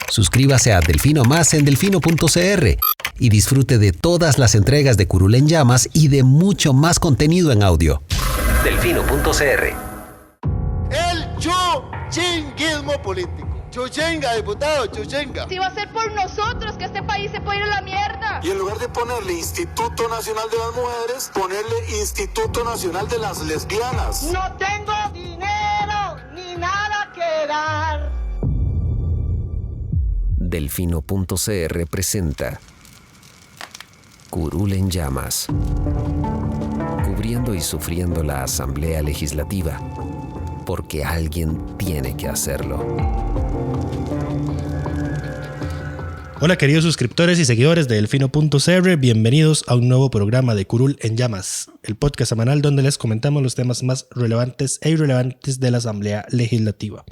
Suscríbase a Delfino Más en delfino.cr y disfrute de todas las entregas de Curul en Llamas y de mucho más contenido en audio. Delfino.cr. El chuchinguismo político. Chuchenga, diputado, chuchenga. Si va a ser por nosotros que este país se puede ir a la mierda. Y en lugar de ponerle Instituto Nacional de las Mujeres, ponerle Instituto Nacional de las Lesbianas. No tengo dinero ni nada que dar. Delfino.cr presenta Curul en Llamas, cubriendo y sufriendo la Asamblea Legislativa, porque alguien tiene que hacerlo. Hola queridos suscriptores y seguidores de Delfino.cr, bienvenidos a un nuevo programa de Curul en Llamas, el podcast semanal donde les comentamos los temas más relevantes e irrelevantes de la Asamblea Legislativa.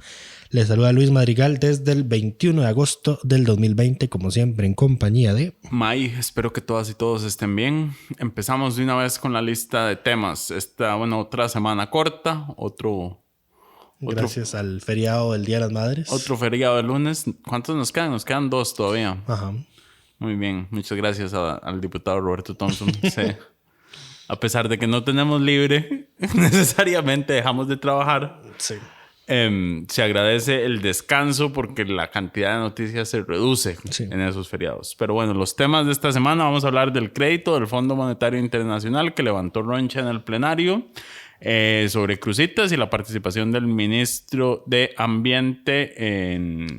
Les saluda Luis Madrigal desde el 21 de agosto del 2020, como siempre en compañía de... May, espero que todas y todos estén bien. Empezamos de una vez con la lista de temas. Otra semana corta, Gracias al feriado del Día de las Madres. Otro feriado de lunes. ¿Cuántos nos quedan? Nos quedan 2 todavía. Ajá. Muy bien. Muchas gracias al diputado Roberto Thompson. Sí. A pesar de que no tenemos libre, necesariamente dejamos de trabajar. Sí. Se agradece el descanso porque la cantidad de noticias se reduce en esos feriados. Pero bueno, los temas de esta semana vamos a hablar del crédito del Fondo Monetario Internacional que levantó Roncha en el plenario, sobre Cruzitas y la participación del ministro de Ambiente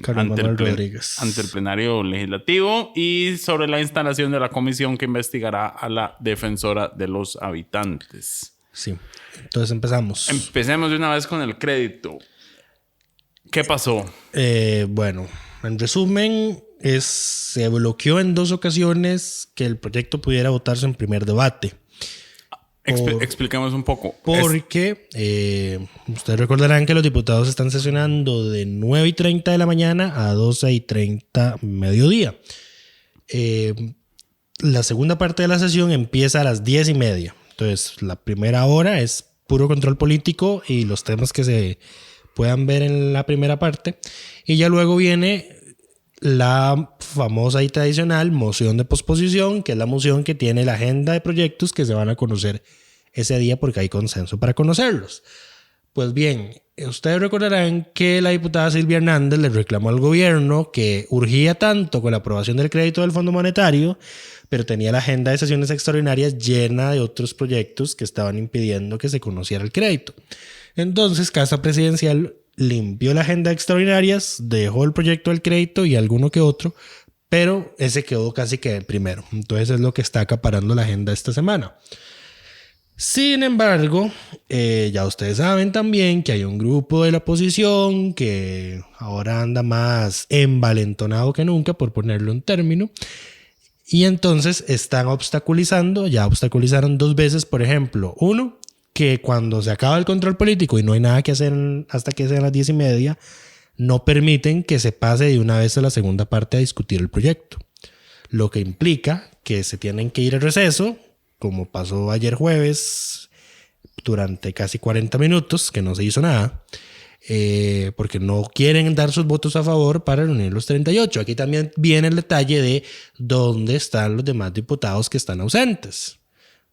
ante el plenario legislativo, y sobre la instalación de la comisión que investigará a la defensora de los habitantes. Sí, entonces empezamos. Empecemos de una vez con el crédito. ¿Qué pasó? Bueno, en resumen, se bloqueó en 2 ocasiones que el proyecto pudiera votarse en primer debate. Expliquemos un poco. Porque ustedes recordarán que los diputados están sesionando de 9:30 de la mañana a 12:30 mediodía. La segunda parte de la sesión empieza a las 10:30. Entonces, la primera hora es puro control político y los temas que se puedan ver en la primera parte. Y ya luego viene la famosa y tradicional moción de posposición, que es la moción que tiene la agenda de proyectos que se van a conocer ese día porque hay consenso para conocerlos. Pues bien, ustedes recordarán que la diputada Silvia Hernández le reclamó al gobierno que urgía tanto con la aprobación del crédito del Fondo Monetario, pero tenía la agenda de sesiones extraordinarias llena de otros proyectos que estaban impidiendo que se conociera el crédito. Entonces, Casa Presidencial limpió la agenda de extraordinarias, dejó el proyecto del crédito y alguno que otro, pero ese quedó casi que el primero. Entonces es lo que está acaparando la agenda esta semana. Sin embargo, ya ustedes saben también que hay un grupo de la oposición que ahora anda más envalentonado que nunca, por ponerle un término, y entonces están obstaculizando, ya obstaculizaron 2 veces, por ejemplo, uno, que cuando se acaba el control político y no hay nada que hacer hasta que sean las 10:30, no permiten que se pase de una vez a la segunda parte a discutir el proyecto. Lo que implica que se tienen que ir a receso, como pasó ayer jueves, durante casi 40 minutos, que no se hizo nada, porque no quieren dar sus votos a favor para reunir los 38. Aquí también viene el detalle de dónde están los demás diputados que están ausentes.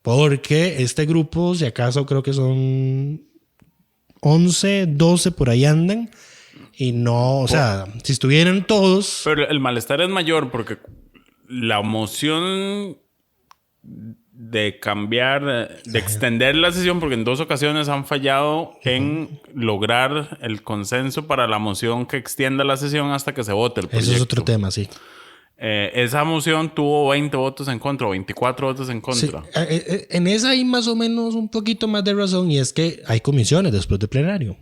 Porque este grupo, si acaso creo que son 11, 12 por ahí andan. Y no, o sea, si estuvieran todos... Pero el malestar es mayor porque la moción de cambiar, de extender la sesión, porque en 2 ocasiones han fallado en lograr el consenso para la moción que extienda la sesión hasta que se vote el proyecto. Eso es otro tema, sí. Esa moción tuvo 20 votos en contra, o 24 votos en contra. Sí, en esa hay más o menos un poquito más de razón, y es que hay comisiones después del plenario.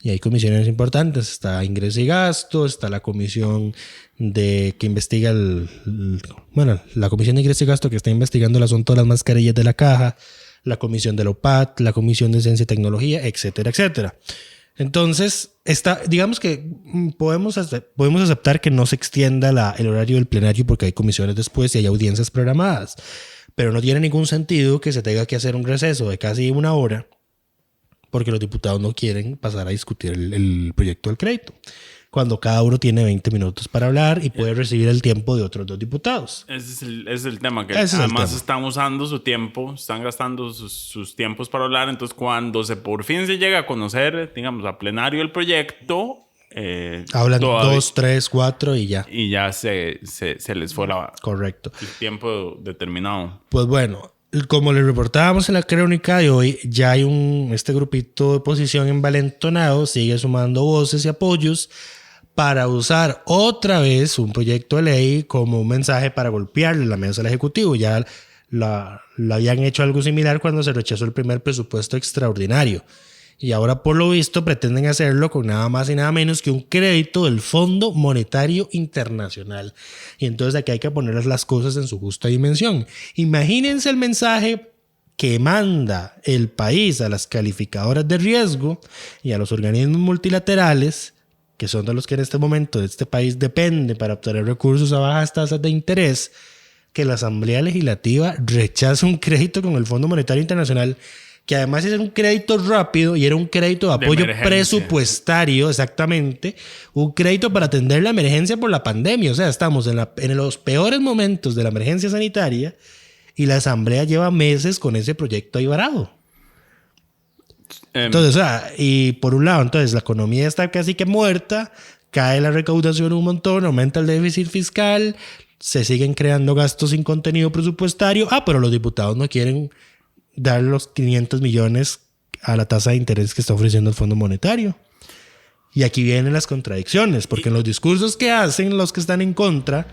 Y hay comisiones importantes. Está ingreso y gasto, está la comisión que investiga la comisión de ingreso y gasto que está investigando el asunto de las mascarillas de la caja, la comisión de la OPAT, la comisión de ciencia y tecnología, etcétera, etcétera. Entonces, digamos que podemos aceptar que no se extienda el horario del plenario porque hay comisiones después y hay audiencias programadas. Pero no tiene ningún sentido que se tenga que hacer un receso de casi 1 hora porque los diputados no quieren pasar a discutir el proyecto del crédito. cuando cada uno tiene 20 minutos para hablar y puede recibir el tiempo de otros 2 diputados. Ese es el tema, que Ese es el además tema. están usando su tiempo, están gastando sus tiempos para hablar. Entonces, cuando por fin se llega a conocer, digamos, a plenario el proyecto, Hablan todavía- 2, 3, 4 y ya. y ya se les fue Correcto. el tiempo determinado. Pues bueno, como les reportábamos en la crónica de hoy, ya hay este grupito de oposición envalentonado, sigue sumando voces y apoyos para usar otra vez un proyecto de ley como un mensaje para golpearle la mesa al Ejecutivo. Ya la habían hecho algo similar cuando se rechazó el primer presupuesto extraordinario. Y ahora, por lo visto, pretenden hacerlo con nada más y nada menos que un crédito del Fondo Monetario Internacional. Y entonces aquí hay que poner las cosas en su justa dimensión. Imagínense el mensaje que manda el país a las calificadoras de riesgo y a los organismos multilaterales, que son de los que en este momento este país depende para obtener recursos a bajas tasas de interés, que la Asamblea Legislativa rechaza un crédito con el Fondo Monetario Internacional, que además es un crédito rápido y era un crédito de apoyo emergencia. presupuestario, exactamente, un crédito para atender la emergencia por la pandemia. O sea, estamos en los peores momentos de la emergencia sanitaria y la Asamblea lleva meses con ese proyecto ahí varado. Entonces, o sea, y por un lado, entonces la economía está casi que muerta, cae la recaudación un montón, aumenta el déficit fiscal, se siguen creando gastos sin contenido presupuestario. Pero los diputados no quieren dar los 500 millones a la tasa de interés que está ofreciendo el Fondo Monetario. Y aquí vienen las contradicciones, porque en los discursos que hacen los que están en contra,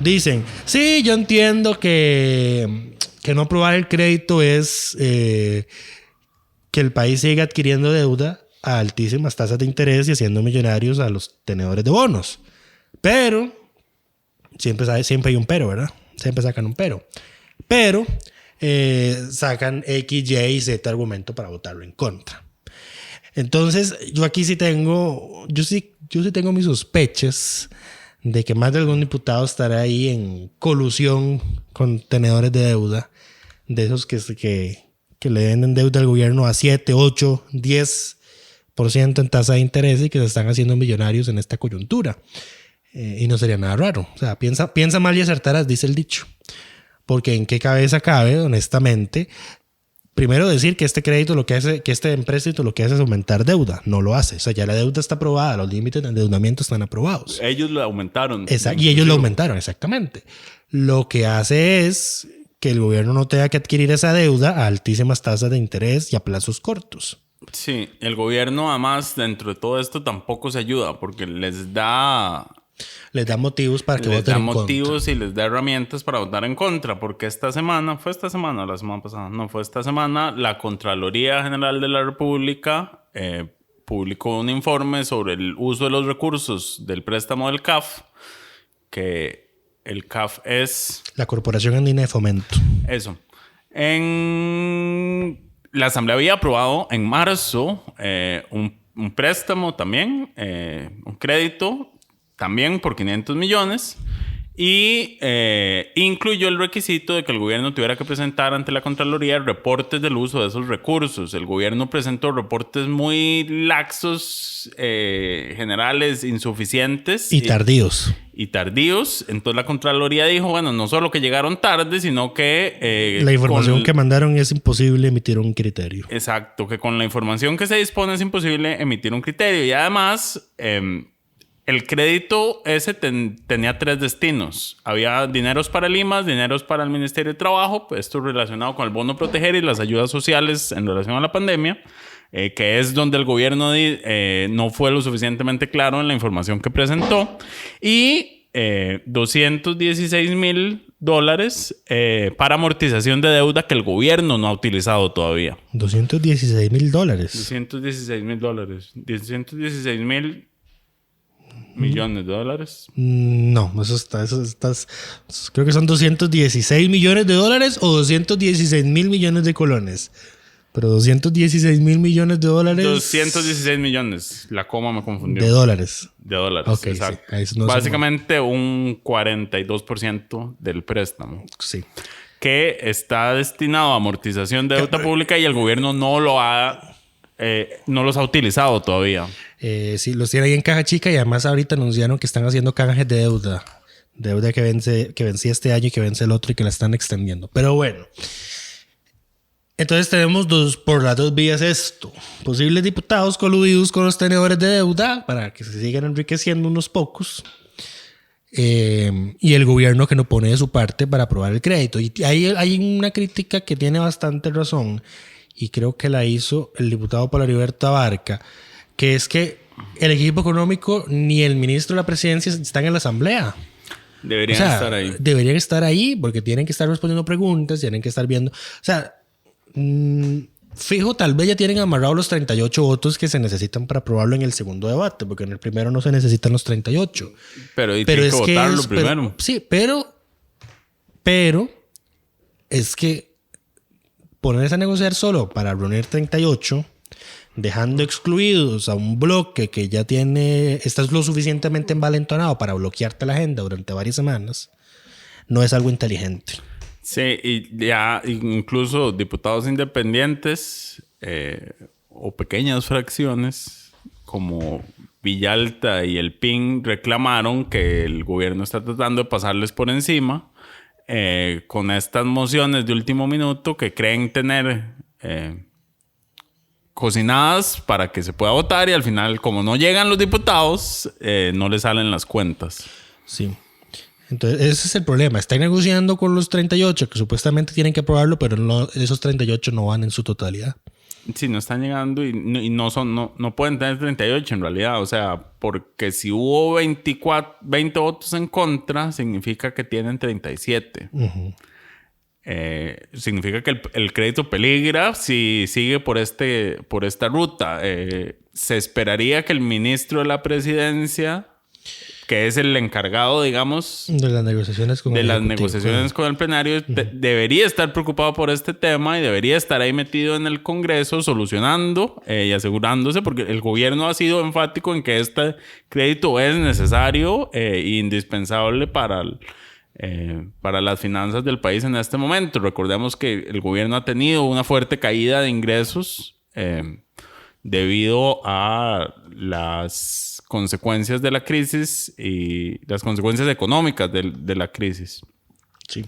dicen, sí, yo entiendo que no aprobar el crédito es que el país siga adquiriendo deuda a altísimas tasas de interés y haciendo millonarios a los tenedores de bonos. Pero, siempre hay un pero, ¿verdad? Siempre sacan un pero. Pero sacan X, Y y Z argumento para votarlo en contra. Entonces, yo sí tengo mis sospechas de que más de algún diputado estará ahí en colusión con tenedores de deuda, de esos que le venden deuda al gobierno a 7, 8, 10% en tasa de interés y que se están haciendo millonarios en esta coyuntura. Y no sería nada raro. O sea, piensa mal y acertarás, dice el dicho. Porque en qué cabeza cabe, honestamente, primero decir que este crédito lo que hace, que este empréstito lo que hace es aumentar deuda. No lo hace. O sea, ya la deuda está aprobada, los límites de endeudamiento están aprobados. Ellos lo aumentaron. Y ellos lo aumentaron, exactamente. Lo que hace es que el gobierno no tenga que adquirir esa deuda a altísimas tasas de interés y a plazos cortos. Sí, el gobierno además dentro de todo esto tampoco se ayuda porque les da motivos para que voten en contra. Y les da herramientas para votar en contra, porque esta semana o la semana pasada, la Contraloría General de la República publicó un informe sobre el uso de los recursos del préstamo del CAF, que el CAF es... la Corporación Andina de Fomento. Eso. La Asamblea había aprobado en marzo un préstamo también, un crédito también por 500 millones y incluyó el requisito de que el gobierno tuviera que presentar ante la Contraloría reportes del uso de esos recursos. El gobierno presentó reportes muy laxos, generales, insuficientes. Y tardíos. Entonces la Contraloría dijo, bueno, no solo que llegaron tarde, sino que... la información que mandaron es imposible emitir un criterio. Exacto, que con la información que se dispone es imposible emitir un criterio. Y además... el crédito ese tenía 3 destinos. Había dineros para el IMAS, dineros para el Ministerio de Trabajo, esto relacionado con el bono proteger y las ayudas sociales en relación a la pandemia, que es donde el gobierno no fue lo suficientemente claro en la información que presentó. Y $216,000 para amortización de deuda que el gobierno no ha utilizado todavía. $216,000. $216,000. 216,000 millones de dólares. No, creo que son $216 millones o 216,000 millones de colones. Pero 216,000 millones de dólares. 216 millones. La coma me confundió. De dólares. De dólares, ok, exacto. Sí, no básicamente un 42% del préstamo. Sí. Que está destinado a amortización de deuda pública y el gobierno no lo ha no los ha utilizado todavía. Sí, los tiene ahí en caja chica y además ahorita anunciaron que están haciendo canjes de deuda. Deuda que vencía este año y que vence el otro y que la están extendiendo. Pero bueno. Entonces tenemos por las dos vías esto. Posibles diputados coludidos con los tenedores de deuda para que se sigan enriqueciendo unos pocos. Y el gobierno que no pone de su parte para aprobar el crédito. Y hay una crítica que tiene bastante razón y creo que la hizo el diputado Pablo Heriberto Abarca, que es que el equipo económico ni el ministro de la presidencia están en la asamblea. Deberían estar ahí. Deberían estar ahí porque tienen que estar respondiendo preguntas, tienen que estar viendo. O sea, fijo, tal vez ya tienen amarrados los 38 votos que se necesitan para aprobarlo en el segundo debate, porque en el primero no se necesitan los 38. Pero tienen que votarlo primero. Pero es que ponerse a negociar solo para reunir 38, dejando excluidos a un bloque que ya está lo suficientemente envalentonado para bloquearte la agenda durante varias semanas, no es algo inteligente. Sí, y ya incluso diputados independientes o pequeñas fracciones como Villalta y el PIN reclamaron que el gobierno está tratando de pasarles por encima con estas mociones de último minuto que creen tener cocinadas para que se pueda votar y al final, como no llegan los diputados, no les salen las cuentas. Sí. Entonces, ese es el problema. Están negociando con los 38 que supuestamente tienen que aprobarlo, pero no, esos 38 no van en su totalidad. Sí, no están llegando y no pueden tener 38 en realidad. O sea, porque si hubo 20 votos en contra, significa que tienen 37. Uh-huh. Significa que el crédito peligra si sigue por esta ruta. Se esperaría que el ministro de la presidencia, que es el encargado, digamos, de las negociaciones con el plenario, debería estar preocupado por este tema y debería estar ahí metido en el Congreso solucionando y asegurándose, porque el gobierno ha sido enfático en que este crédito es necesario e indispensable para las finanzas del país en este momento. Recordemos que el gobierno ha tenido una fuerte caída de ingresos debido a las consecuencias de la crisis y las consecuencias económicas de la crisis. Sí.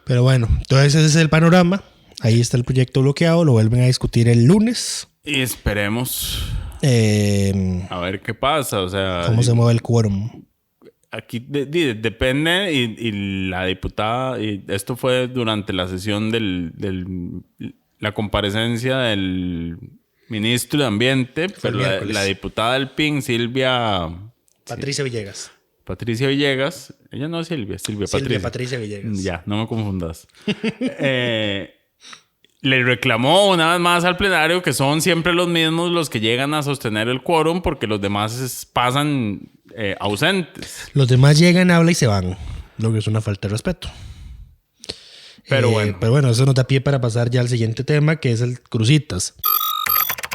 Pero bueno, entonces ese es el panorama. Ahí está el proyecto bloqueado. Lo vuelven a discutir el lunes. Y esperemos a ver qué pasa. O sea, cómo se mueve el quórum. Aquí depende y la diputada, y esto fue durante la sesión la comparecencia del ministro de Ambiente, pero la diputada del PIN, Patricia Villegas. Patricia Villegas. Ella no es Silvia Patricia Villegas. Ya, no me confundas. Le reclamó una vez más al plenario que son siempre los mismos los que llegan a sostener el quórum porque los demás pasan ausentes. Los demás llegan, hablan y se van, lo que es una falta de respeto. Pero bueno, eso nos da pie para pasar ya al siguiente tema, que es el Cruzitas.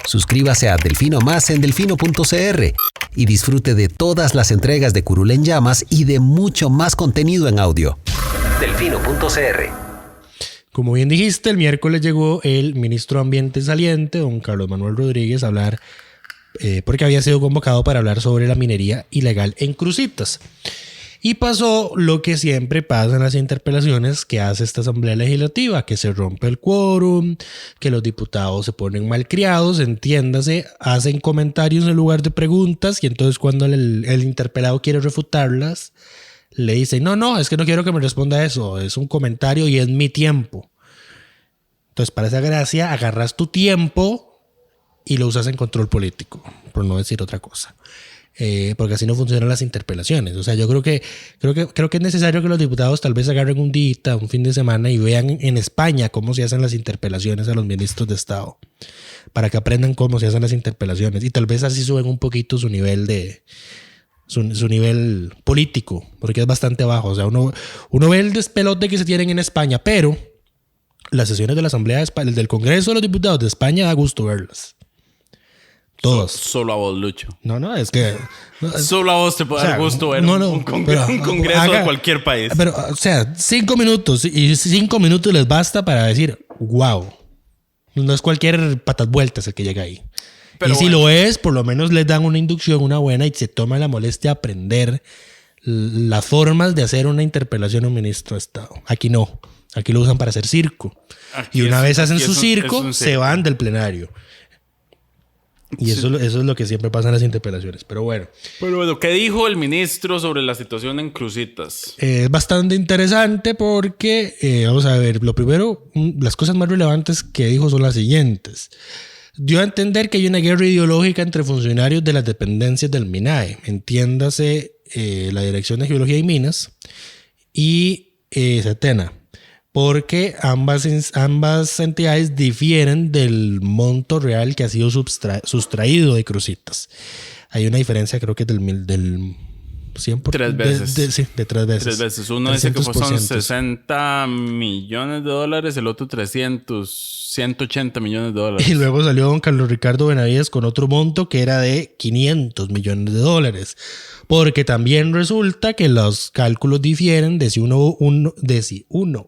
Suscríbase a Delfino Más en delfino.cr y disfrute de todas las entregas de Curul en Llamas y de mucho más contenido en audio. Delfino.cr. Como bien dijiste, el miércoles llegó el ministro de Ambiente saliente, don Carlos Manuel Rodríguez, a hablar, porque había sido convocado para hablar sobre la minería ilegal en Cruzitas. Y pasó lo que siempre pasa en las interpelaciones que hace esta Asamblea Legislativa, que se rompe el quórum, que los diputados se ponen malcriados, entiéndase, hacen comentarios en lugar de preguntas, y entonces cuando el interpelado quiere refutarlas, le dicen, no, es que no quiero que me responda eso, es un comentario y es mi tiempo. Entonces, para esa gracia, agarras tu tiempo y lo usas en control político, por no decir otra cosa. Porque así no funcionan las interpelaciones. O sea, yo creo que es necesario que los diputados tal vez agarren un día, un fin de semana y vean en España cómo se hacen las interpelaciones a los ministros de Estado, para que aprendan cómo se hacen las interpelaciones y tal vez así suben un poquito su nivel su nivel político, porque es bastante bajo. O sea, uno ve el despelote que se tienen en España, pero las sesiones de la Asamblea del Congreso de los Diputados de España da gusto verlas. Todos. Solo a vos, Lucho. No, es que... Solo a vos te puede dar gusto ver un congreso de cualquier país. Pero, o sea, 5 minutos. Y 5 minutos les basta para decir, wow. No es cualquier patas vueltas el que llega ahí. Pero y si bueno, lo es, por lo menos les dan una inducción, una buena, y se toma la molestia de aprender las formas de hacer una interpelación a un ministro de Estado. Aquí no. Aquí lo usan para hacer circo. Aquí Y una vez hacen su es circo, se van del plenario. Y eso es lo que siempre pasa en las interpelaciones. Pero bueno. Pero bueno, ¿qué dijo el ministro sobre la situación en Cruzitas? Es bastante interesante porque, vamos a ver, lo primero, las cosas más relevantes que dijo son las siguientes. Dio a entender que hay una guerra ideológica entre funcionarios de las dependencias del MINAE, entiéndase la Dirección de Geología y Minas y Setena, porque ambas entidades difieren del monto real que ha sido sustraído de Cruzitas. Hay una diferencia, creo que es del 100%. 3 veces. Sí, de 3 veces. 3 veces. Uno dice que son 300%. 60 millones de dólares, el otro 180 millones de dólares. Y luego salió don Carlos Ricardo Benavides con otro monto que era de 500 millones de dólares. Porque también resulta que los cálculos difieren de si uno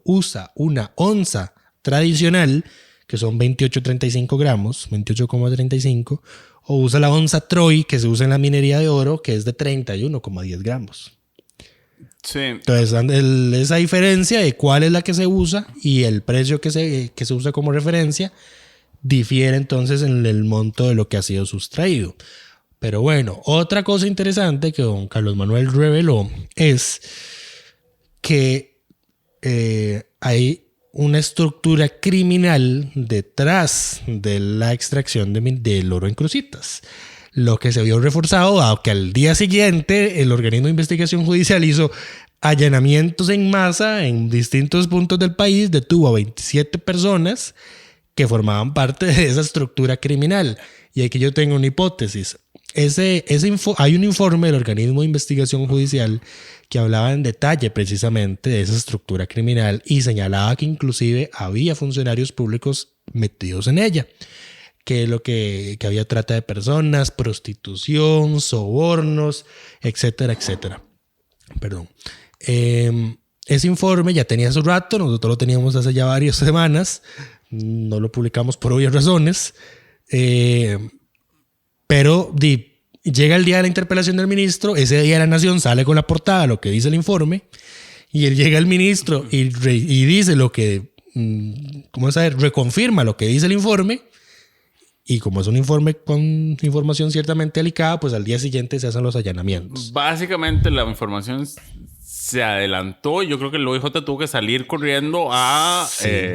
usa una onza tradicional, que son 28,35 gramos, 28,35, o usa la onza Troy, que se usa en la minería de oro, que es de 31,10 gramos. Sí. Entonces, esa diferencia de cuál es la que se usa y el precio que se usa como referencia difiere entonces en el monto de lo que ha sido sustraído. Pero bueno, otra cosa interesante que don Carlos Manuel reveló es que hay una estructura criminal detrás de la extracción del oro en Cruzitas. Lo que se vio reforzado, dado que al día siguiente el organismo de investigación judicial hizo allanamientos en masa en distintos puntos del país, detuvo a 27 personas que formaban parte de esa estructura criminal. Y aquí yo tengo una hipótesis. Hay un informe del organismo de investigación judicial que hablaba en detalle precisamente de esa estructura criminal y señalaba que inclusive había funcionarios públicos metidos en ella, que había trata de personas, prostitución, sobornos, etcétera, etcétera. Perdón. Ese informe ya tenía su rato, nosotros lo teníamos hace ya varias semanas, no lo publicamos por obvias razones, pero llega el día de la interpelación del ministro, ese día La Nación sale con la portada, lo que dice el informe, y él llega el ministro y dice lo que, reconfirma lo que dice el informe, y como es un informe con información ciertamente delicada, pues al día siguiente se hacen los allanamientos. Básicamente la información se adelantó. Yo creo que el OIJ tuvo que salir corriendo a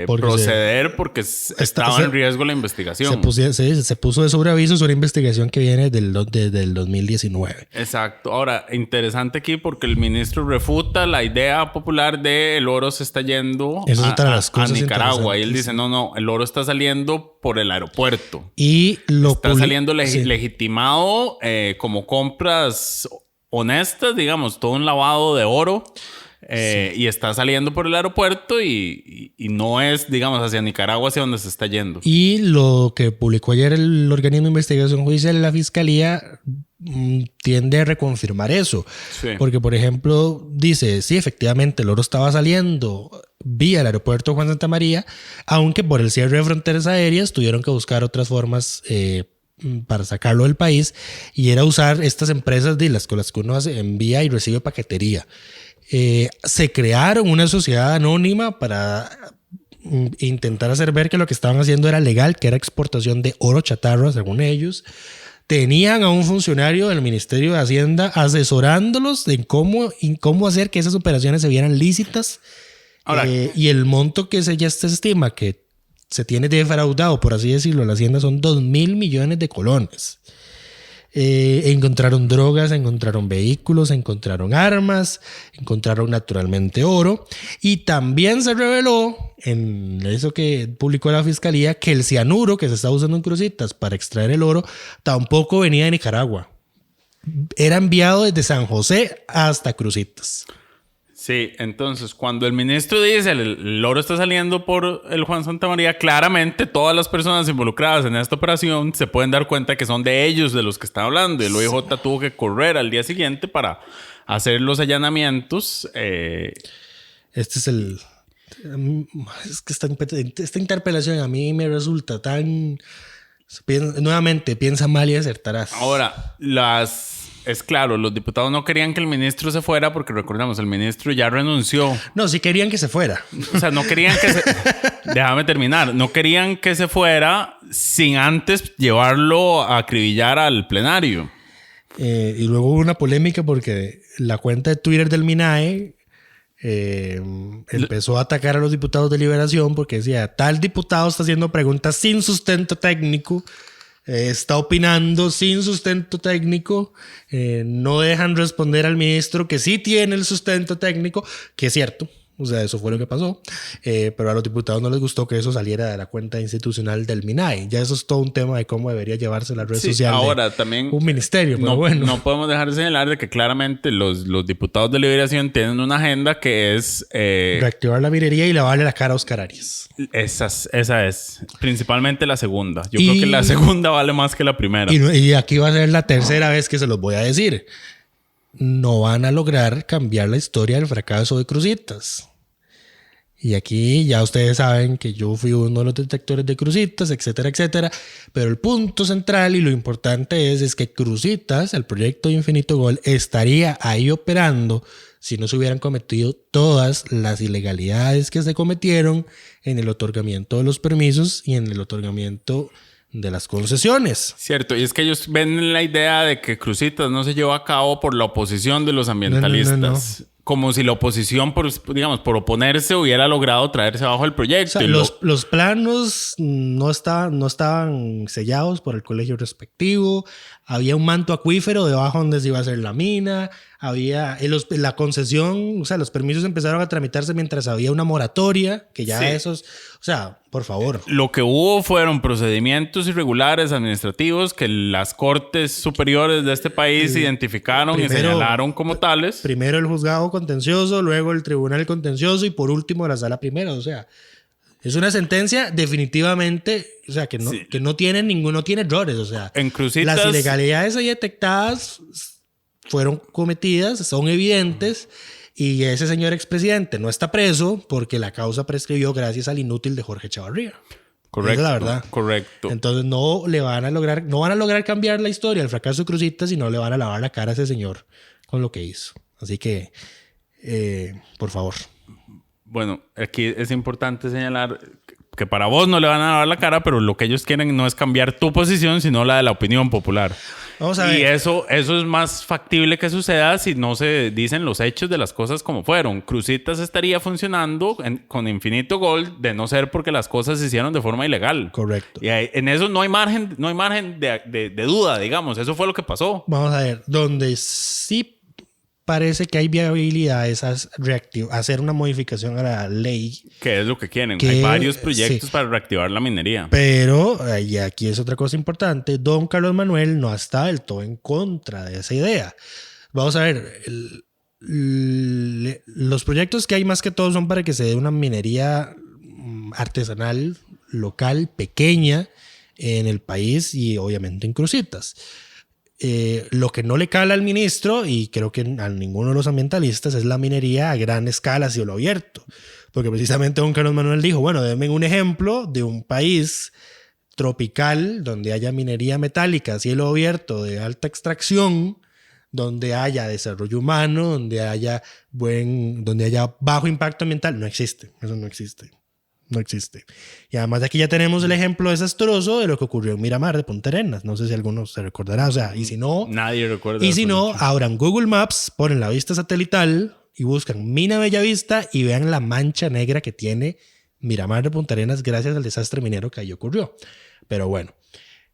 proceder porque estaba en riesgo la investigación. Se puso de sobreaviso. Es una investigación que viene del 2019. Exacto. Ahora, interesante aquí porque el ministro refuta la idea popular de el oro se está yendo a Nicaragua. Y él dice, no, el oro está saliendo por el aeropuerto. Y está saliendo legitimado como compras honestas, digamos, todo un lavado de oro y está saliendo por el aeropuerto y no es, digamos, hacia Nicaragua, hacia donde se está yendo. Y lo que publicó ayer el organismo de investigación judicial de la Fiscalía tiende a reconfirmar eso. Sí. Porque, por ejemplo, dice, sí, efectivamente, el oro estaba saliendo vía el aeropuerto Juan Santamaría, aunque por el cierre de fronteras aéreas tuvieron que buscar otras formas para sacarlo del país, y era usar estas empresas con las que uno envía y recibe paquetería. Se crearon una sociedad anónima para intentar hacer ver que lo que estaban haciendo era legal, que era exportación de oro chatarra, según ellos. Tenían a un funcionario del Ministerio de Hacienda asesorándolos en cómo hacer que esas operaciones se vieran lícitas. Ahora, y el monto que ya se estima que se tiene defraudado, por así decirlo, la Hacienda son 2,000 millones de colones. Encontraron drogas, encontraron vehículos, encontraron armas, encontraron naturalmente oro, y también se reveló en eso que publicó la Fiscalía que el cianuro que se está usando en Cruzitas para extraer el oro tampoco venía de Nicaragua. Era enviado desde San José hasta Cruzitas. Sí, entonces cuando el ministro dice el oro está saliendo por el Juan Santamaría, claramente todas las personas involucradas en esta operación se pueden dar cuenta que son de ellos de los que están hablando. El OIJ tuvo que correr al día siguiente para hacer los allanamientos. Este es Es que esta interpelación a mí me resulta tan... Nuevamente, piensa mal y acertarás. Ahora, es claro, los diputados no querían que el ministro se fuera porque recordamos, el ministro ya renunció. No, sí querían que se fuera. O sea, no querían que se... Déjame terminar. No querían que se fuera sin antes llevarlo a acribillar al plenario. Y luego hubo una polémica porque la cuenta de Twitter del MINAE empezó a atacar a los diputados de Liberación porque decía, tal diputado está haciendo preguntas sin sustento técnico, está opinando sin sustento técnico, no dejan responder al ministro que sí tiene el sustento técnico, que es cierto. O sea, eso fue lo que pasó. Pero a los diputados no les gustó que eso saliera de la cuenta institucional del MINAE. Ya eso es todo un tema de cómo debería llevarse la red social. Ahora también... Un ministerio, pero bueno. No podemos dejar de señalar de que claramente los diputados de Liberación tienen una agenda que es... reactivar la minería y lavarle la cara a Oscar Arias. Esa es. Principalmente la segunda. Yo creo que la segunda vale más que la primera. Y aquí va a ser la tercera vez que se los voy a decir. No van a lograr cambiar la historia del fracaso de Cruzitas. Y aquí ya ustedes saben que yo fui uno de los detectores de Cruzitas, etcétera, etcétera. Pero el punto central y lo importante es que Cruzitas, el proyecto de Infinito Gold, estaría ahí operando si no se hubieran cometido todas las ilegalidades que se cometieron en el otorgamiento de los permisos y en el otorgamiento de las concesiones. Cierto, y es que ellos ven la idea de que Cruzitas no se llevó a cabo por la oposición de los ambientalistas. No. Como si la oposición, por oponerse, hubiera logrado traerse abajo el proyecto. O sea, los planos no estaban sellados por el colegio respectivo. Había un manto acuífero debajo donde se iba a hacer la mina. Había la concesión, o sea, los permisos empezaron a tramitarse mientras había una moratoria, que ya esos... O sea, por favor. Lo que hubo fueron procedimientos irregulares administrativos que las cortes superiores de este país identificaron y señalaron como tales. Primero el juzgado contencioso, luego el tribunal contencioso y por último la sala primera. O sea, es una sentencia definitivamente, o sea, que no tiene errores. O sea, en Cruzitas, las ilegalidades ahí detectadas fueron cometidas, son evidentes. Y ese señor expresidente no está preso porque la causa prescribió gracias al inútil de Jorge Chavarría. Correcto. Esa es la verdad. Correcto. Entonces no van a lograr cambiar la historia del fracaso de Cruzitas y no le van a lavar la cara a ese señor con lo que hizo. Así que, por favor. Bueno, aquí es importante señalar que para vos no le van a lavar la cara, pero lo que ellos quieren no es cambiar tu posición, sino la de la opinión popular. Vamos a ver. Y eso es más factible que suceda si no se dicen los hechos de las cosas como fueron. Cruzitas estaría funcionando con Infinito Gold de no ser porque las cosas se hicieron de forma ilegal. Correcto. Y en eso no hay margen de duda, digamos. Eso fue lo que pasó. Vamos a ver. Donde sí parece que hay viabilidad es hacer una modificación a la ley. Que es lo que quieren. Hay varios proyectos para reactivar la minería. Pero, y aquí es otra cosa importante, don Carlos Manuel no está del todo en contra de esa idea. Vamos a ver, los proyectos que hay más que todo son para que se dé una minería artesanal, local, pequeña en el país y obviamente en Cruzitas. Lo que no le cala al ministro, y creo que a ninguno de los ambientalistas, es la minería a gran escala a cielo abierto. Porque precisamente don Carlos Manuel dijo, bueno, denme un ejemplo de un país tropical donde haya minería metálica a cielo abierto de alta extracción, donde haya desarrollo humano, donde haya bajo impacto ambiental. No existe, eso no existe. No existe. Y además de aquí ya tenemos el ejemplo desastroso de lo que ocurrió en Miramar de Punta Arenas. No sé si alguno se recordará. O sea, y si no... Nadie recuerda. Y si no, abran Google Maps, ponen la vista satelital y buscan Mina Bellavista y vean la mancha negra que tiene Miramar de Punta Arenas gracias al desastre minero que ahí ocurrió. Pero bueno.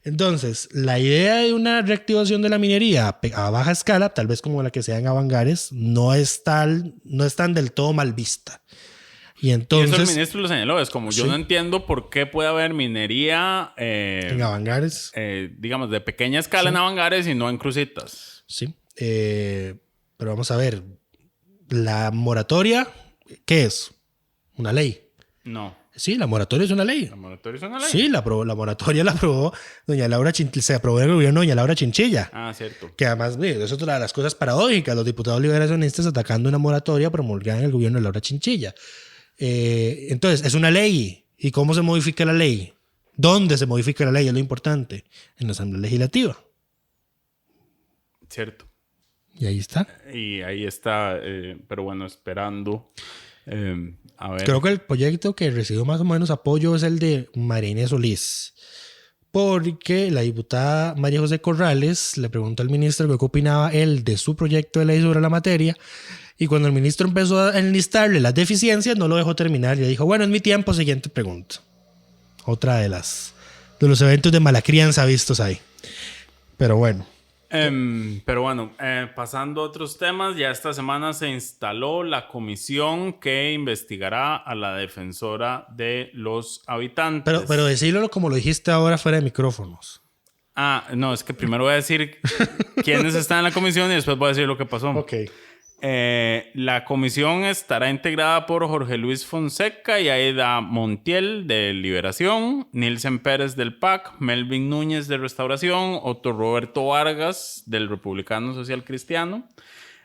Entonces, la idea de una reactivación de la minería a baja escala, tal vez como la que sea en Avangares, no es tan del todo mal vista. Y entonces... Y eso el ministro lo señaló. Es como, yo no entiendo por qué puede haber minería... en Avangares. Digamos, de pequeña escala en Avangares y no en Cruzitas. Sí. Pero vamos a ver. La moratoria, ¿qué es? ¿Una ley? No. Sí, la moratoria es una ley. ¿La moratoria es una ley? Sí, la moratoria la aprobó doña Laura Chinchilla. Se aprobó en el gobierno de doña Laura Chinchilla. Ah, cierto. Que además, es otra de las cosas paradójicas. Los diputados liberacionistas atacando una moratoria promulgada en el gobierno de Laura Chinchilla. Entonces, es una ley. ¿Y cómo se modifica la ley? ¿Dónde se modifica la ley? Es lo importante. En la Asamblea Legislativa. Cierto. Y ahí está. Y ahí está, pero bueno, esperando. A ver. Creo que el proyecto que recibió más o menos apoyo es el de María Inés Solís. Porque la diputada María José Corrales le preguntó al ministro qué opinaba él de su proyecto de ley sobre la materia. Y cuando el ministro empezó a enlistarle las deficiencias, no lo dejó terminar. Y le dijo, bueno, es mi tiempo, siguiente pregunta. Otra de los eventos de mala crianza vistos ahí. Pero bueno. Pasando a otros temas, ya esta semana se instaló la comisión que investigará a la defensora de los habitantes. Pero decirlo como lo dijiste ahora fuera de micrófonos. No, es que primero voy a decir quiénes están en la comisión y después voy a decir lo que pasó. Ok. La comisión estará integrada por Jorge Luis Fonseca y Aida Montiel de Liberación, Nilsen Pérez del PAC, Melvin Núñez de Restauración, Otto Roberto Vargas del Republicano Social Cristiano,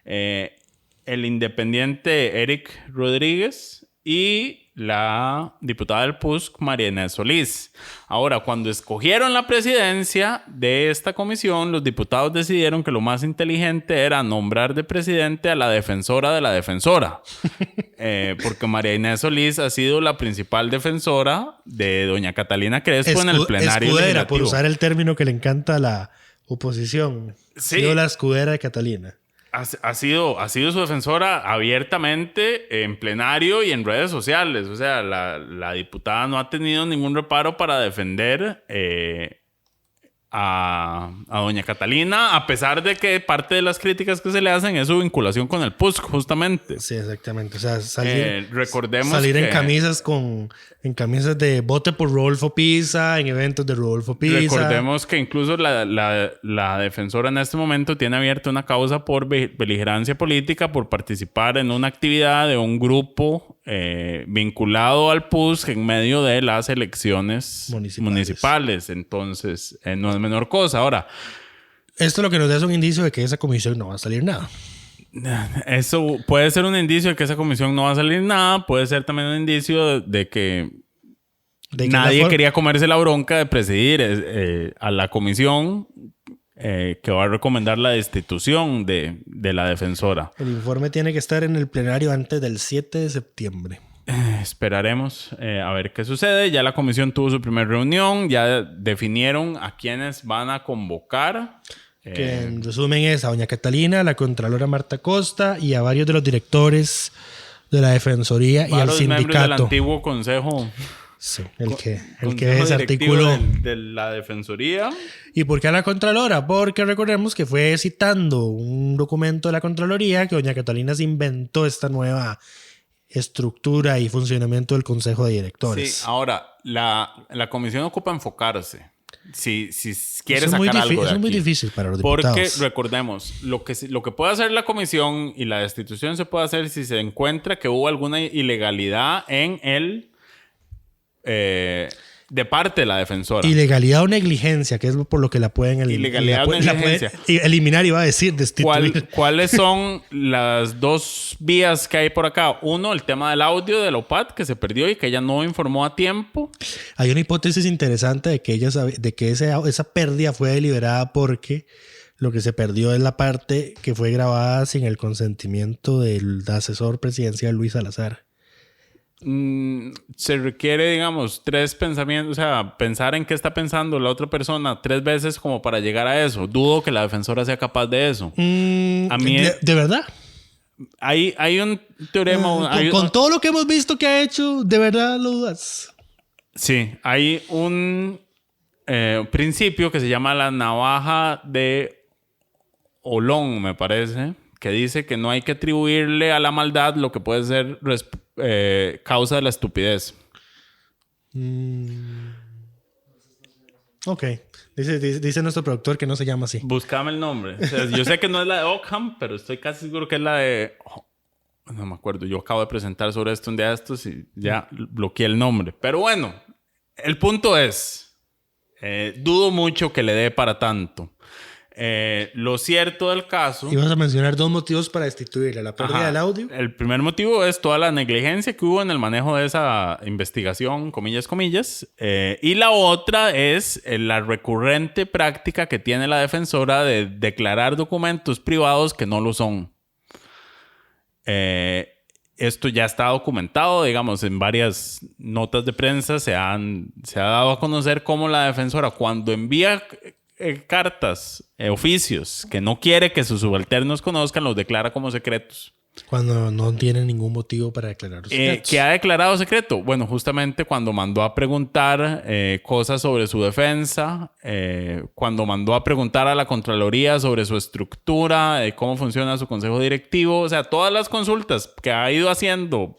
el independiente Eric Rodríguez y la diputada del PUSC, María Inés Solís. Ahora, cuando escogieron la presidencia de esta comisión, los diputados decidieron que lo más inteligente era nombrar de presidente a la defensora de la defensora. Porque María Inés Solís ha sido la principal defensora de doña Catalina Crespo en el plenario escudera, legislativo. por usar el término que le encanta a la oposición. Sí. Ha sido la escudera de Catalina. Ha sido su defensora abiertamente en plenario y en redes sociales. O sea, la diputada no ha tenido ningún reparo para defender a doña Catalina, a pesar de que parte de las críticas que se le hacen es su vinculación con el PUSC, justamente. Sí, exactamente. O sea, salir recordemos en camisas de vote por Rodolfo Pisa, en eventos de Rodolfo Pisa. Recordemos que incluso la defensora en este momento tiene abierta una causa por beligerancia política por participar en una actividad de un grupo vinculado al PUSC en medio de las elecciones municipales. Entonces, no es menor cosa. Ahora, esto lo que nos da es un indicio de que esa comisión no va a salir nada. Eso puede ser un indicio de que esa comisión no va a salir nada. Puede ser también un indicio de que nadie quería comerse la bronca de presidir a la comisión que va a recomendar la destitución de la defensora. El informe tiene que estar en el plenario antes del 7 de septiembre. Esperaremos a ver qué sucede. Ya la comisión tuvo su primera reunión. Ya definieron a quienes van a convocar. Que en resumen es a doña Catalina, a la contralora Marta Costa y a varios de los directores de la Defensoría y al sindicato. Miembros del antiguo consejo. Sí, el que es artículo de la Defensoría. ¿Y por qué a la Contralora? Porque recordemos que fue citando un documento de la Contraloría que doña Catalina se inventó esta nueva estructura y funcionamiento del Consejo de Directores. Sí, ahora, la comisión ocupa enfocarse. Si quiere sacar algo de aquí. Es muy difícil para los diputados. Porque recordemos, lo que puede hacer la comisión y la destitución se puede hacer si se encuentra que hubo alguna ilegalidad en el de parte de la defensora. Ilegalidad o negligencia, que es por lo que la pueden eliminar. Ilegalidad o negligencia. Eliminar, iba a decir, destituir. ¿Cuáles son las dos vías que hay por acá? Uno, el tema del audio de la OPAT que se perdió y que ella no informó a tiempo. Hay una hipótesis interesante de que esa pérdida fue deliberada porque lo que se perdió es la parte que fue grabada sin el consentimiento del asesor presidencial Luis Salazar. Se requiere, digamos, 3 pensamientos, o sea, pensar en qué está pensando la otra persona 3 veces como para llegar a eso. Dudo que la defensora sea capaz de eso. A mí ¿De verdad? Hay un teorema... Con todo lo que hemos visto que ha hecho, ¿de verdad lo dudas? Sí, hay un principio que se llama la navaja de Olón, me parece, que dice que no hay que atribuirle a la maldad lo que puede ser causa de la estupidez. Ok. Dice nuestro productor que no se llama así. Búscame el nombre. O sea, yo sé que no es la de Ockham, pero estoy casi seguro que es la de... no me acuerdo. Yo acabo de presentar sobre esto un día de estos y ya bloqueé el nombre. Pero bueno, el punto es... dudo mucho que le dé para tanto. Lo cierto del caso... Ibas a mencionar 2 motivos para destituirle: la pérdida del audio. El primer motivo es toda la negligencia que hubo en el manejo de esa investigación, comillas, comillas. Y la otra es la recurrente práctica que tiene la defensora de declarar documentos privados que no lo son. Esto ya está documentado, digamos, en varias notas de prensa se ha dado a conocer cómo la defensora, cuando envía cartas, oficios que no quiere que sus subalternos conozcan, los declara como secretos. Cuando no tiene ningún motivo para declarar los secretos. ¿Qué ha declarado secreto? Bueno, justamente cuando mandó a preguntar cosas sobre su defensa, cuando mandó a preguntar a la Contraloría sobre su estructura, cómo funciona su consejo directivo, o sea, todas las consultas que ha ido haciendo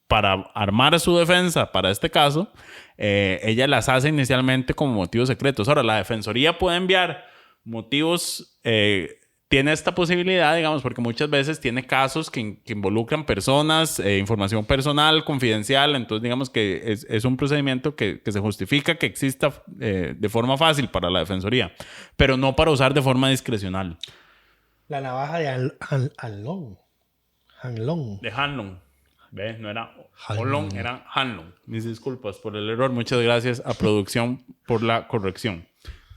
para armar su defensa para este caso, ella las hace inicialmente como motivos secretos. Ahora, la Defensoría puede enviar motivos... tiene esta posibilidad, digamos, porque muchas veces tiene casos que involucran personas, información personal, confidencial. Entonces, digamos que es un procedimiento que se justifica que exista de forma fácil para la Defensoría, pero no para usar de forma discrecional. La navaja de Hanlon. De Hanlon. ¿Ves? No era Hanlon, era Hanlon. Mis disculpas por el error. Muchas gracias a producción por la corrección.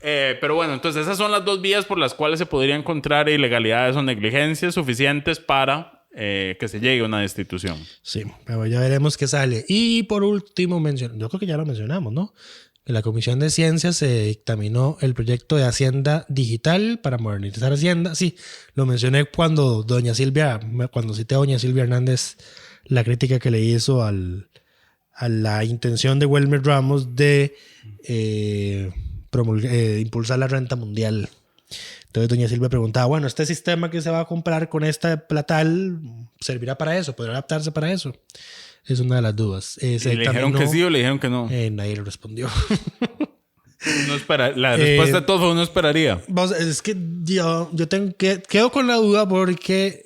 Pero bueno, entonces esas son las 2 vías por las cuales se podría encontrar ilegalidades o negligencias suficientes para que se llegue a una destitución. Sí, pero ya veremos qué sale. Y por último, yo creo que ya lo mencionamos, ¿no? En la Comisión de Ciencias se dictaminó el proyecto de Hacienda Digital para modernizar Hacienda. Sí, lo mencioné cuando cité a doña Silvia Hernández la crítica que le hizo a la intención de Wilmer Ramos de... impulsar la renta mundial. Entonces doña Silvia preguntaba, bueno, ¿este sistema que se va a comprar con esta platal servirá para eso? ¿Podrá adaptarse para eso? Es una de las dudas. ¿Y le dijeron que sí o le dijeron que no? Nadie le respondió. La respuesta de todo uno esperaría. Es que yo quedo con la duda porque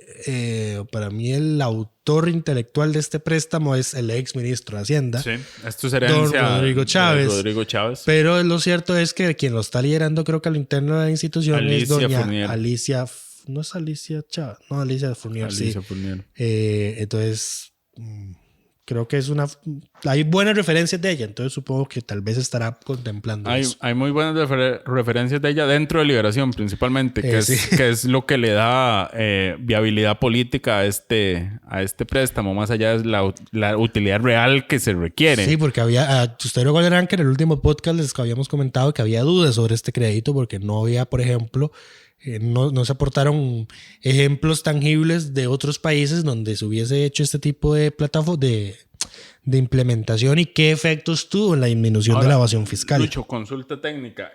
para mí el autor intelectual de este préstamo es el ex ministro de Hacienda. Sí, esto es herencia don Rodrigo Chávez. Pero lo cierto es que quien lo está liderando, creo que a lo interno de la institución, es doña Fournier. Alicia. No es Alicia Chávez, no, Alicia Fournier. Alicia sí. Fournier. Entonces, creo que hay buenas referencias de ella, entonces supongo que tal vez estará contemplando eso. Hay muy buenas referencias de ella dentro de Liberación, principalmente, que es lo que le da viabilidad política a este préstamo, más allá de la utilidad real que se requiere. Sí, porque ustedes recordarán que en el último podcast les habíamos comentado que había dudas sobre este crédito porque no había, por ejemplo... No se aportaron ejemplos tangibles de otros países donde se hubiese hecho este tipo de plataforma de implementación y qué efectos tuvo en la disminución de la evasión fiscal. Lucho, consulta técnica.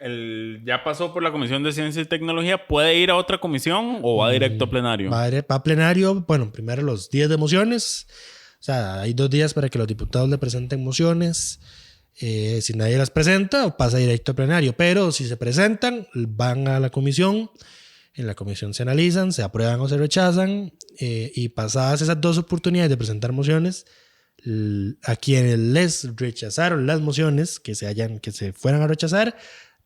Ya pasó por la Comisión de Ciencia y Tecnología. ¿Puede ir a otra comisión o va directo a plenario? Va a plenario. Bueno, primero los días de mociones. O sea, hay 2 días para que los diputados le presenten mociones. Si nadie las presenta, pasa directo a plenario. Pero si se presentan, van a la comisión. En la comisión se analizan, se aprueban o se rechazan. Y pasadas esas 2 oportunidades de presentar mociones, a quienes les rechazaron las mociones que se fueran a rechazar,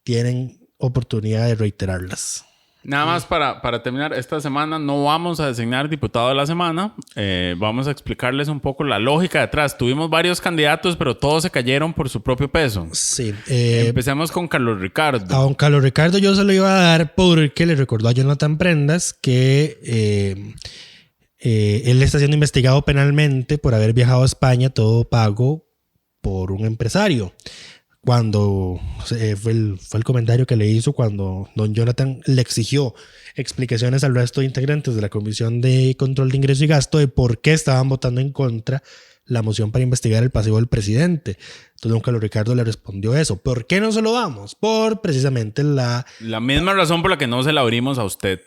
tienen oportunidad de reiterarlas. Nada más para terminar, esta semana no vamos a designar diputado de la semana. Vamos a explicarles un poco la lógica detrás. Tuvimos varios candidatos, pero todos se cayeron por su propio peso. Sí. Empecemos con Carlos Ricardo. A don Carlos Ricardo yo se lo iba a dar porque le recordó a Jonathan Prendas que él está siendo investigado penalmente por haber viajado a España todo pago por un empresario. Cuando fue el comentario que le hizo cuando don Jonathan le exigió explicaciones al resto de integrantes de la Comisión de Control de Ingreso y Gasto de por qué estaban votando en contra la moción para investigar el pasivo del presidente. Entonces don Carlos Ricardo le respondió eso. ¿Por qué no se lo damos? Por precisamente la misma razón por la que no se la abrimos a usted.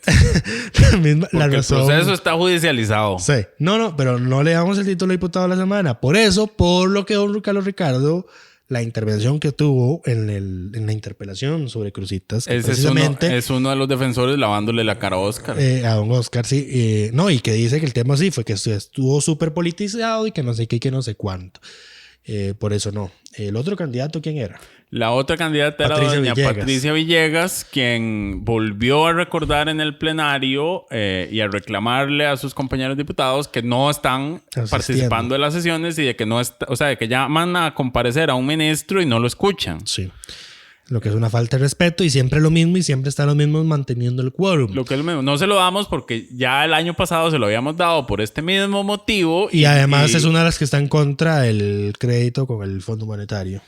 la razón. El proceso está judicializado. Sí. No, pero no le damos el título de diputado de la semana. Por eso, por lo que don Carlos Ricardo... La intervención que tuvo en la interpelación sobre Cruzitas. Precisamente es uno de los defensores lavándole la cara a Oscar. A don Oscar, sí. Y que dice que el tema sí fue que estuvo súper politizado y que no sé qué y que no sé cuánto. Por eso no. ¿El otro candidato quién era? La otra candidata era doña Patricia Villegas, quien volvió a recordar en el plenario y a reclamarle a sus compañeros diputados que no están participando de las sesiones y de que no está, o sea, de que llaman a comparecer a un ministro y no lo escuchan. Sí. Lo que es una falta de respeto y siempre lo mismo y siempre están los mismos manteniendo el quórum. Lo que es lo mismo. No se lo damos porque ya el año pasado se lo habíamos dado por este mismo motivo. Y además es una de las que está en contra del crédito con el Fondo Monetario.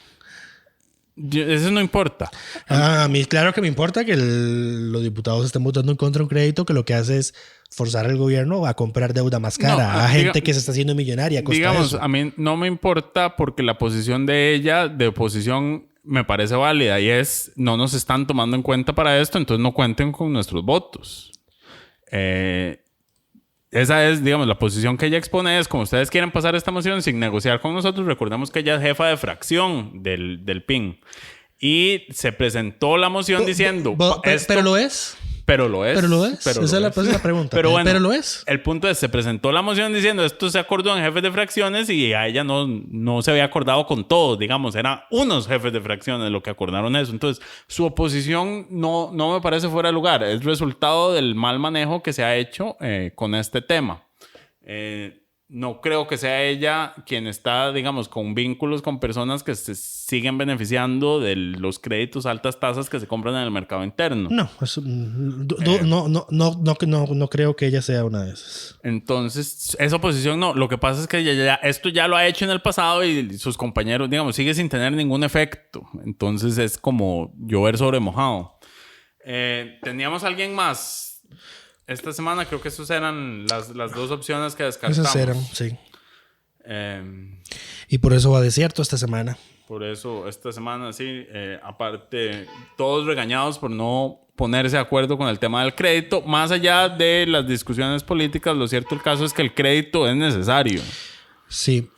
Eso no importa. A mí claro que me importa que los diputados estén votando en contra de un crédito que lo que hace es forzar al gobierno a comprar deuda más cara a gente que se está haciendo millonaria a costa digamos, de eso. A mí no me importa porque la posición de ella de oposición me parece válida y es no nos están tomando en cuenta para esto, entonces no cuenten con nuestros votos. Esa es, digamos, la posición que ella expone es como ustedes quieren pasar esta moción sin negociar con nosotros. Recordemos que ella es jefa de fracción del PIN. Y se presentó la moción diciendo... ¿Pero lo es? Pero lo es. Pero lo es. Esa es la pregunta. Pero bueno, pero lo es. El punto es, se presentó la moción diciendo esto se acordó en jefes de fracciones y a ella no se había acordado con todos, digamos, eran unos jefes de fracciones lo que acordaron eso. Entonces, su oposición no me parece fuera de lugar. Es resultado del mal manejo que se ha hecho con este tema. No creo que sea ella quien está, digamos, con vínculos con personas que se siguen beneficiando de los créditos a altas tasas que se compran en el mercado interno. No, no creo que ella sea una de esas. Entonces, esa oposición no. Lo que pasa es que esto ya lo ha hecho en el pasado y sus compañeros, digamos, sigue sin tener ningún efecto. Entonces, es como llover sobre mojado. ¿Teníamos alguien más? Esta semana creo que esas eran las dos opciones que descartamos. Esas eran, sí. Y por eso va desierto esta semana. Por eso esta semana, sí. Aparte, todos regañados por no ponerse de acuerdo con el tema del crédito. Más allá de las discusiones políticas, lo cierto el caso es que el crédito es necesario. Sí.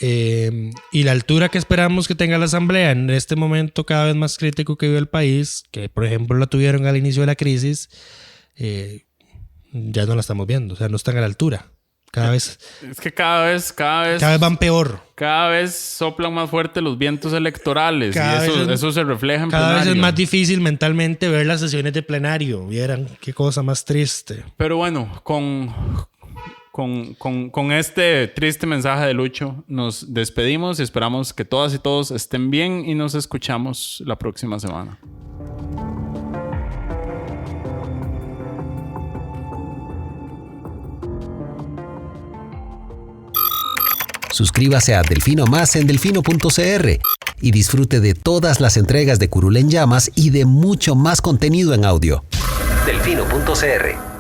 Y la altura que esperamos que tenga la Asamblea en este momento cada vez más crítico que vive el país, que por ejemplo la tuvieron al inicio de la crisis, ya no la estamos viendo, o sea, no están a la altura. Cada vez... Es que cada vez van peor. Cada vez soplan más fuerte los vientos electorales y eso se refleja en plenario. Cada vez es más difícil mentalmente ver las sesiones de plenario. Vieran qué cosa más triste. Pero bueno, con este triste mensaje de Lucho, nos despedimos y esperamos que todas y todos estén bien y nos escuchamos la próxima semana. Suscríbase a Delfino Más en delfino.cr y disfrute de todas las entregas de Curul en Llamas y de mucho más contenido en audio. Delfino.cr